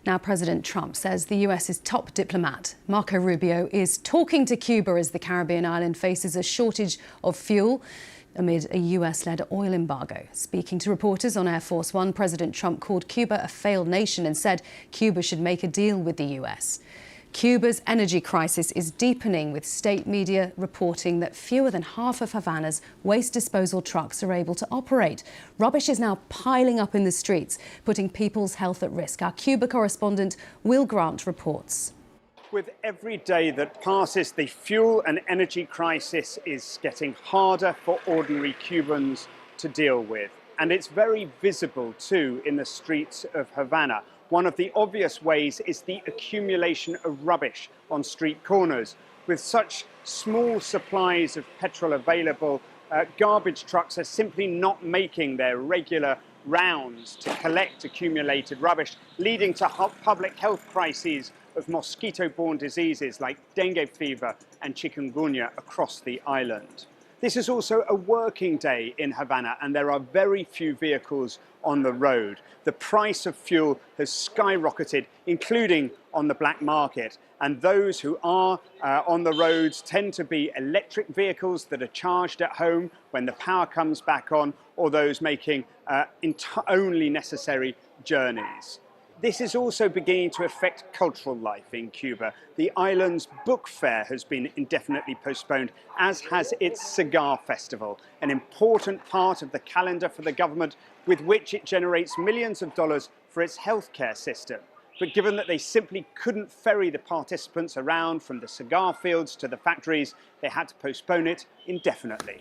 Now, President Trump says the US's top diplomat, Marco Rubio, is talking to Cuba as the Caribbean island faces a shortage of fuel amid a US-led oil embargo. Speaking to reporters on Air Force One, President Trump called Cuba a failed nation and said Cuba should make a deal with the US. Cuba's energy crisis is deepening, with state media reporting that fewer than half of Havana's waste disposal trucks are able to operate. Rubbish is now piling up in the streets, putting people's health at risk. Our Cuba correspondent Will Grant reports. With every day that passes, the fuel and energy crisis is getting harder for ordinary Cubans to deal with. And it's very visible too in the streets of Havana. One of the obvious ways is the accumulation of rubbish on street corners. With such small supplies of petrol available, garbage trucks are simply not making their regular rounds to collect accumulated rubbish, leading to public health crises of mosquito-borne diseases like dengue fever and chikungunya across the island. This is also a working day in Havana, and there are very few vehicles on the road. The price of fuel has skyrocketed, including on the black market. And those who are on the roads tend to be electric vehicles that are charged at home when the power comes back on, or those making only necessary journeys. This is also beginning to affect cultural life in Cuba. The island's book fair has been indefinitely postponed, as has its cigar festival, an important part of the calendar for the government, with which it generates millions of dollars for its healthcare system. But given that they simply couldn't ferry the participants around from the cigar fields to the factories, they had to postpone it indefinitely.